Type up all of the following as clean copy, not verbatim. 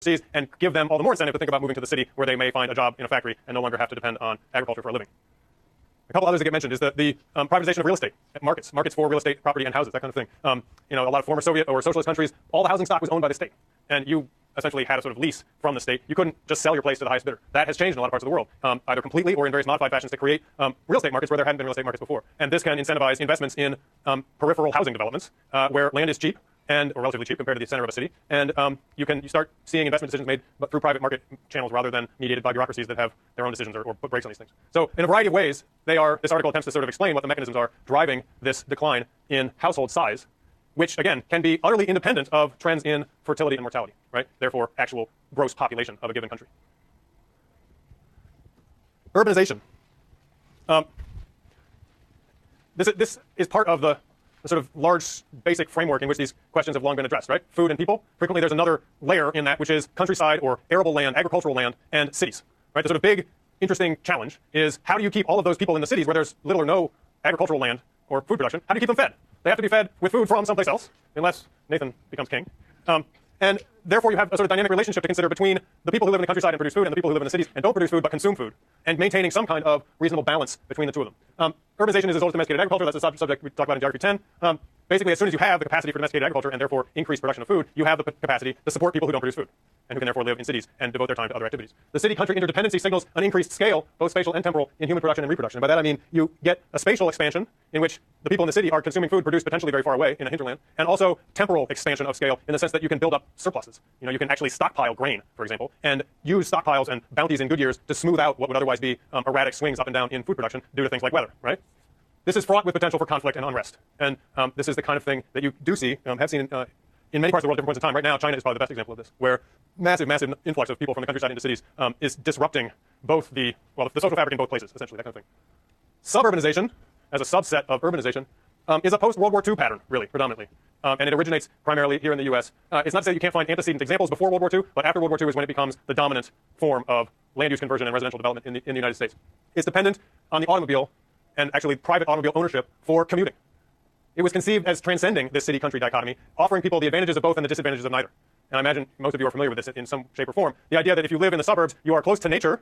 overseas, and give them all the more incentive to think about moving to the city where they may find a job in a factory and no longer have to depend on agriculture for a living. A couple others that get mentioned is the privatization of real estate, markets for real estate, property, and houses, that kind of thing. A lot of former Soviet or socialist countries, all the housing stock was owned by the state, and you essentially had a sort of lease from the state. You couldn't just sell your place to the highest bidder. That has changed in a lot of parts of the world, either completely or in various modified fashions to create real estate markets where there hadn't been real estate markets before. And this can incentivize investments in peripheral housing developments where land is cheap or relatively cheap compared to the center of a city, and you start seeing investment decisions made through private market channels rather than mediated by bureaucracies that have their own decisions or put brakes on these things. So in a variety of ways, this article attempts to sort of explain what the mechanisms are driving this decline in household size, which again can be utterly independent of trends in fertility and mortality, right? Therefore, actual gross population of a given country. Urbanization. This is part of the sort of large basic framework in which these questions have long been addressed, right? Food and people. Frequently there's another layer in that, which is countryside or arable land, agricultural land, and cities, right? The sort of big, interesting challenge is how do you keep all of those people in the cities where there's little or no agricultural land or food production, how do you keep them fed? They have to be fed with food from someplace else, unless Nathan becomes king. And therefore you have a sort of dynamic relationship to consider between the people who live in the countryside and produce food and the people who live in the cities and don't produce food but consume food, and maintaining some kind of reasonable balance between the two of them. Urbanization is as old as domesticated agriculture. That's a subject we talk about in Geography 10. Basically, as soon as you have the capacity for domesticated agriculture and therefore increased production of food, you have the capacity to support people who don't produce food and who can therefore live in cities and devote their time to other activities. The city-country interdependency signals an increased scale, both spatial and temporal, in human production and reproduction. By that I mean you get a spatial expansion in which the people in the city are consuming food produced potentially very far away in a hinterland, and also temporal expansion of scale in the sense that you can build up surpluses. You can actually stockpile grain, for example, and use stockpiles and bounties in good years to smooth out what would otherwise be erratic swings up and down in food production due to things like weather, right? This is fraught with potential for conflict and unrest, and this is the kind of thing that you do see, have seen in many parts of the world at different points in time. Right now, China is probably the best example of this, where massive influx of people from the countryside into cities is disrupting both the social fabric in both places, essentially, that kind of thing. Suburbanization, as a subset of urbanization, is a post-World War II pattern, really, predominantly. And it originates primarily here in the U.S. It's not to say that you can't find antecedent examples before World War II, but after World War II is when it becomes the dominant form of land use conversion and residential development in the United States. It's dependent on the automobile and actually private automobile ownership for commuting. It was conceived as transcending this city-country dichotomy, offering people the advantages of both and the disadvantages of neither. And I imagine most of you are familiar with this in some shape or form. The idea that if you live in the suburbs, you are close to nature,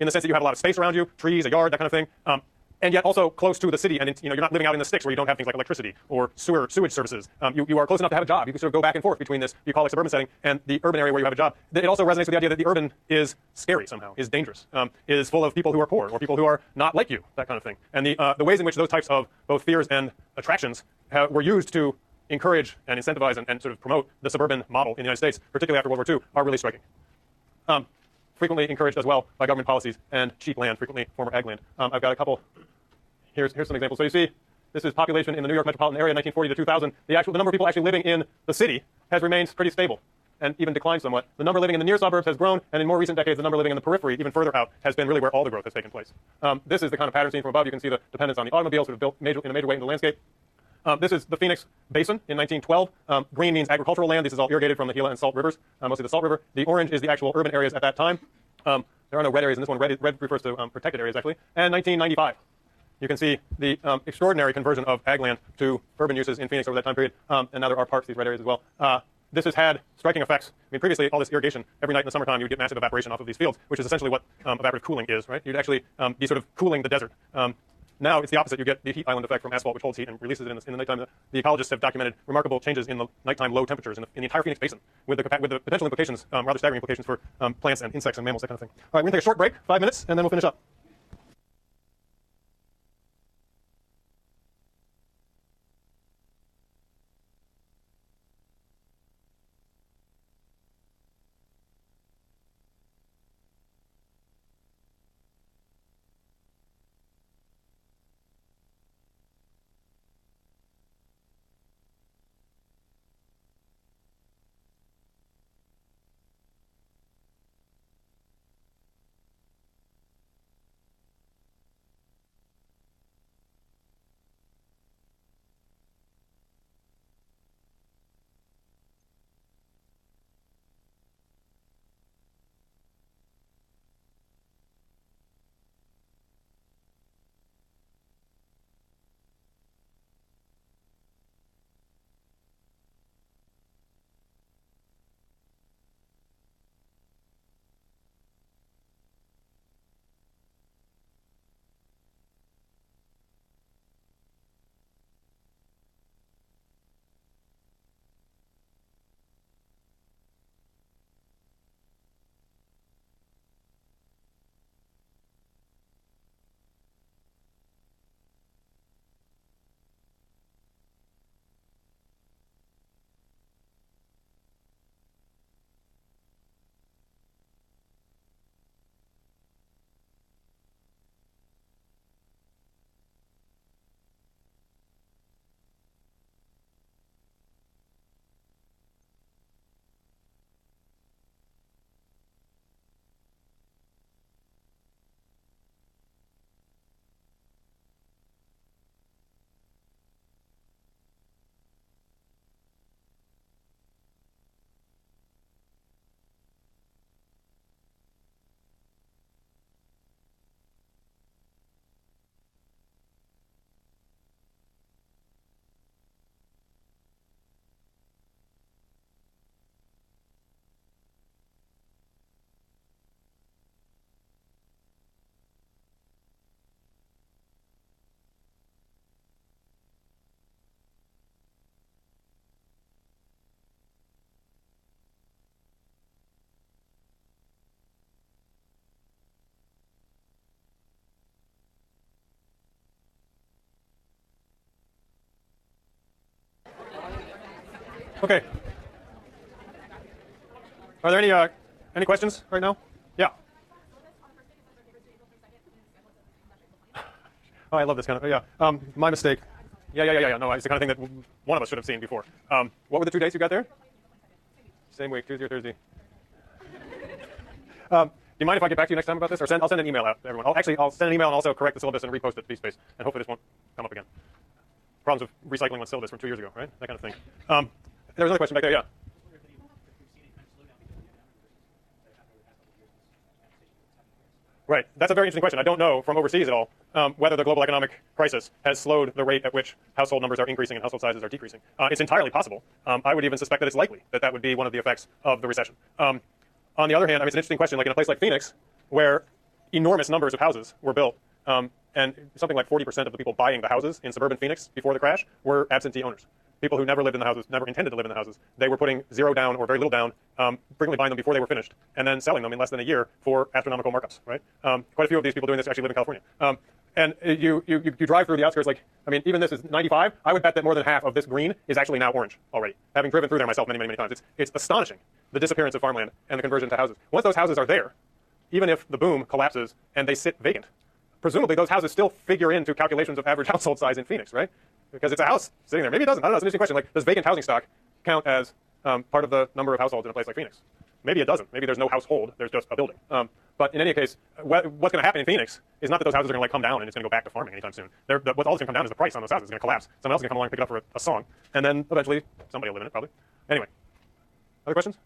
in the sense that you have a lot of space around you, trees, a yard, that kind of thing, and yet also close to the city, and you're not living out in the sticks where you don't have things like electricity or sewage services. You are close enough to have a job. You can sort of go back and forth between this bucolic suburban setting and the urban area where you have a job. It also resonates with the idea that the urban is scary somehow, is dangerous, is full of people who are poor or people who are not like you, that kind of thing. And the ways in which those types of both fears and attractions were used to encourage and incentivize and sort of promote the suburban model in the United States, particularly after World War II, are really striking. Frequently encouraged as well by government policies and cheap land, frequently former ag land. I've got a couple. Here's some examples. So you see, this is population in the New York metropolitan area, 1940 to 2000. The number of people actually living in the city has remained pretty stable and even declined somewhat. The number living in the near suburbs has grown, and in more recent decades, the number living in the periphery, even further out, has been really where all the growth has taken place. This is the kind of pattern seen from above. You can see the dependence on the automobile sort of built in a major way in the landscape. This is the Phoenix Basin in 1912. Green means agricultural land. This is all irrigated from the Gila and Salt rivers, mostly the Salt River. The orange is the actual urban areas at that time. There are no red areas in this one. Red refers to protected areas, actually. And 1995. You can see the extraordinary conversion of ag land to urban uses in Phoenix over that time period, and now there are parks, these red areas as well. This has had striking effects. I mean, previously, all this irrigation, every night in the summertime, you would get massive evaporation off of these fields, which is essentially what evaporative cooling is, right? You'd actually be sort of cooling the desert. Now it's the opposite. You get the heat island effect from asphalt, which holds heat and releases it in the nighttime. The ecologists have documented remarkable changes in the nighttime low temperatures in the entire Phoenix Basin, with the potential implications, rather staggering implications for plants and insects and mammals, that kind of thing. All right, we're going to take a short break, 5 minutes, and then we'll finish up. Okay. Are there any questions right now? Yeah. Oh, I love this kind of, yeah. My mistake. Yeah. No, it's the kind of thing that one of us should have seen before. What were the 2 dates you got there? Same week, Tuesday or Thursday. Do you mind if I get back to you next time about this? Or I'll send an email out to everyone. I'll send an email and also correct the syllabus and repost it to DSpace. And hopefully this won't come up again. Problems of recycling one syllabus from 2 years ago, right? That kind of thing. There was another question back there, yeah. Right. That's a very interesting question. I don't know from overseas at all whether the global economic crisis has slowed the rate at which household numbers are increasing and household sizes are decreasing. It's entirely possible. I would even suspect that it's likely that that would be one of the effects of the recession. On the other hand, I mean, it's an interesting question. Like in a place like Phoenix, where enormous numbers of houses were built, and something like 40% of the people buying the houses in suburban Phoenix before the crash were absentee owners. People who never lived in the houses, never intended to live in the houses. They were putting zero down or very little down, frequently buying them before they were finished, and then selling them in less than a year for astronomical markups, right? Quite a few of these people doing this actually live in California. And you drive through the outskirts, like, I mean, even this is 95. I would bet that more than half of this green is actually now orange already, having driven through there myself many times. It's astonishing, the disappearance of farmland and the conversion to houses. Once those houses are there, even if the boom collapses and they sit vacant, presumably those houses still figure into calculations of average household size in Phoenix, right? Because it's a house sitting there. Maybe it doesn't. I don't know. It's an interesting question. Like, does vacant housing stock count as part of the number of households in a place like Phoenix? Maybe it doesn't. Maybe there's no household. There's just a building. But in any case, what's going to happen in Phoenix is not that those houses are going to like come down and it's going to go back to farming anytime soon. What's all that's going to come down is the price on those houses is going to collapse. Someone else is going to come along and pick it up for a song, and then eventually somebody will live in it probably. Anyway, other questions?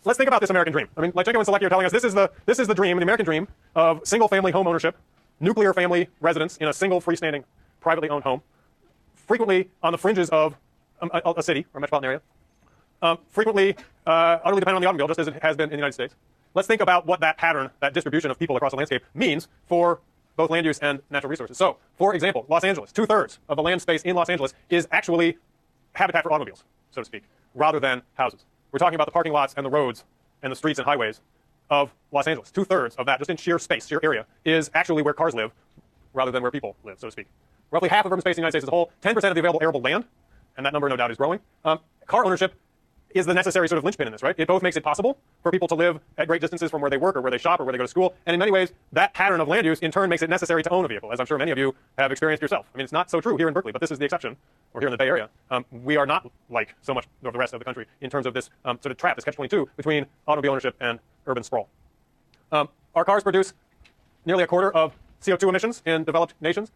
Let's think about this American dream. I mean, like Jacob and Selecki are telling us, this is the dream, the American dream of single-family home ownership, nuclear family residence in a single freestanding, privately owned home, frequently on the fringes of a city or a metropolitan area, frequently utterly dependent on the automobile, just as it has been in the United States. Let's think about what that pattern, that distribution of people across the landscape means for both land use and natural resources. So, for example, Los Angeles, 2/3 of the land space in Los Angeles is actually habitat for automobiles, so to speak, rather than houses. We're talking about the parking lots and the roads and the streets and highways of Los Angeles. 2/3 of that, just in sheer space, sheer area, is actually where cars live rather than where people live, so to speak. Roughly half of urban space in the United States as a whole, 10% of the available arable land, and that number no doubt is growing. Car ownership is the necessary sort of linchpin in this, right? It both makes it possible for people to live at great distances from where they work or where they shop or where they go to school, and in many ways, that pattern of land use in turn makes it necessary to own a vehicle, as I'm sure many of you have experienced yourself. I mean, it's not so true here in Berkeley, but this is the exception, or here in the Bay Area. We are not like so much of the rest of the country in terms of this sort of trap, this catch-22 between automobile ownership and urban sprawl. Our cars produce nearly a quarter of CO2 emissions in developed nations,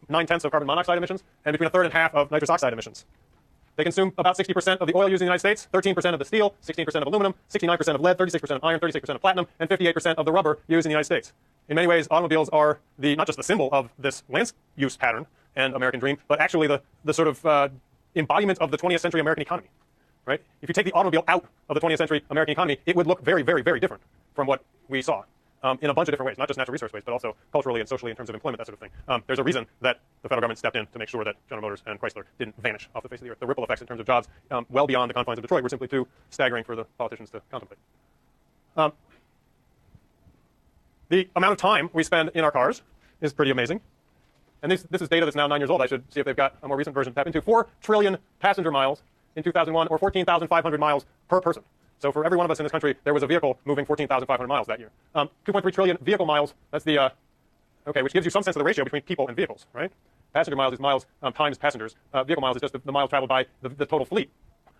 9/10 of carbon monoxide emissions, and between a third and half of nitrous oxide emissions. They consume about 60% of the oil used in the United States, 13% of the steel, 16% of aluminum, 69% of lead, 36% of iron, 36% of platinum, and 58% of the rubber used in the United States. In many ways, automobiles are not just the symbol of this land use pattern and American dream, but actually the sort of embodiment of the 20th century American economy. Right? If you take the automobile out of the 20th century American economy, it would look very very different from what we saw. In a bunch of different ways, not just natural resource ways, but also culturally and socially in terms of employment, that sort of thing. There's a reason that the federal government stepped in to make sure that General Motors and Chrysler didn't vanish off the face of the earth. The ripple effects in terms of jobs well beyond the confines of Detroit were simply too staggering for the politicians to contemplate. The amount of time we spend in our cars is pretty amazing. And this is data that's now 9 years old. I should see if they've got a more recent version to tap into. 4 trillion passenger miles in 2001, or 14,500 miles per person. So for every one of us in this country, there was a vehicle moving 14,500 miles that year. 2.3 trillion vehicle miles, that's the, which gives you some sense of the ratio between people and vehicles, right? Passenger miles is miles times passengers. Vehicle miles is just the miles traveled by the total fleet.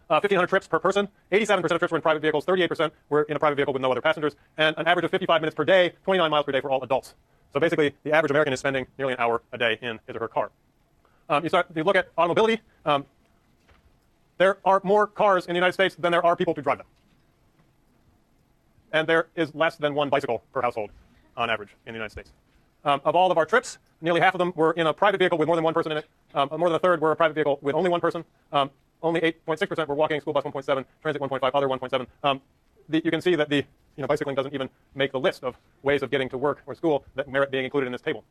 1,500 trips per person. 87% of trips were in private vehicles. 38% were in a private vehicle with no other passengers. And an average of 55 minutes per day, 29 miles per day for all adults. So basically, the average American is spending nearly an hour a day in his or her car. You look at automobility. There are more cars in the United States than there are people to drive them. And there is less than 1 bicycle per household on average in the United States. Of all of our trips, nearly half of them were in a private vehicle with more than 1 person in it. More than a third were a private vehicle with only 1 person. Only 8.6% were walking, school bus 1.7, transit 1.5, other 1.7. You can see that bicycling doesn't even make the list of ways of getting to work or school that merit being included in this table.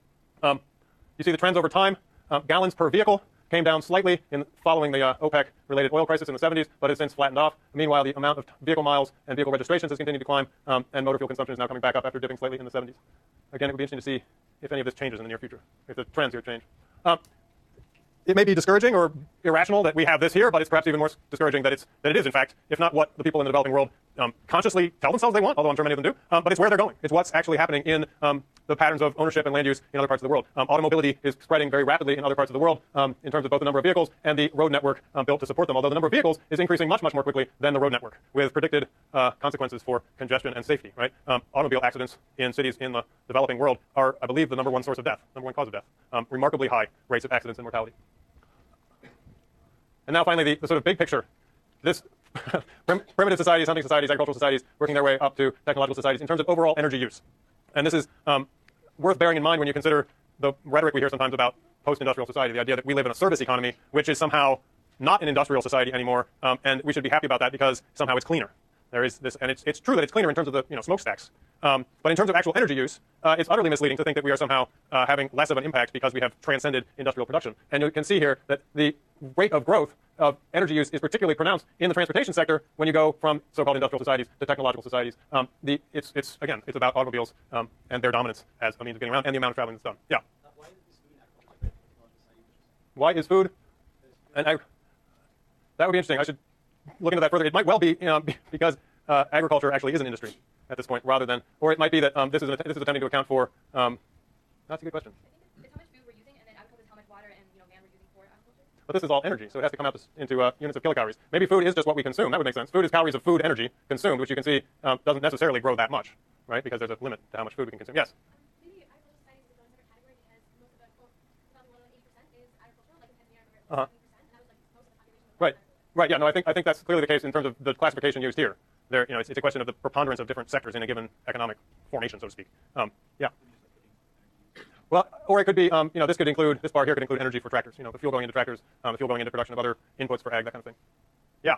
You see the trends over time. Gallons per vehicle came down slightly following the OPEC-related oil crisis in the 70s, but has since flattened off. Meanwhile, the amount of vehicle miles and vehicle registrations has continued to climb, and motor fuel consumption is now coming back up after dipping slightly in the 70s. Again, it would be interesting to see if any of this changes in the near future, if the trends here change. it may be discouraging or irrational that we have this here, but it's perhaps even more discouraging that it is, in fact, if not what the people in the developing world consciously tell themselves they want, although I'm sure many of them do, but it's where they're going. It's what's actually happening in the patterns of ownership and land use in other parts of the world. Automobility is spreading very rapidly in other parts of the world in terms of both the number of vehicles and the road network built to support them, although the number of vehicles is increasing much, much more quickly than the road network, with predicted consequences for congestion and safety, right? Automobile accidents in cities in the developing world are, I believe, the number one source of death, number one cause of death. Remarkably high rates of accidents and mortality. And now finally, the sort of big picture. This primitive societies, hunting societies, agricultural societies, working their way up to technological societies in terms of overall energy use. And this is worth bearing in mind when you consider the rhetoric we hear sometimes about post-industrial society, the idea that we live in a service economy, which is somehow not an industrial society anymore, and we should be happy about that because somehow it's cleaner. There is this, and it's true that it's cleaner in terms of the smokestacks. But in terms of actual energy use, it's utterly misleading to think that we are somehow having less of an impact because we have transcended industrial production. And you can see here that the rate of growth of energy use is particularly pronounced in the transportation sector when you go from so-called industrial societies to technological societies. It's about automobiles and their dominance as a means of getting around and the amount of traveling that's done. Yeah. Why is food? And that would be interesting. I should look into that further. It might well be because agriculture actually is an industry at this point, rather than, or it might be that this is attempting to account for. That's a good question. I think it's how much food we're using, and then agriculture is how much water and land we're using for agriculture. But this is all energy, so it has to come out into units of kilocalories. Maybe food is just what we consume. That would make sense. Food is calories of food energy consumed, which you can see doesn't necessarily grow that much, right? Because there's a limit to how much food we can consume. Yes. Maybe agricultural societies is another category because most of the probably more than 80% is agricultural, like in Tanzania, around 70%, and that was like most of the population. Right. Right. Yeah. No, I think that's clearly the case in terms of the classification used here. There, it's a question of the preponderance of different sectors in a given economic formation, so to speak. Yeah. Well, or it could be, this could include, this bar here could include energy for tractors. The fuel going into tractors, the fuel going into production of other inputs for ag, that kind of thing. Yeah.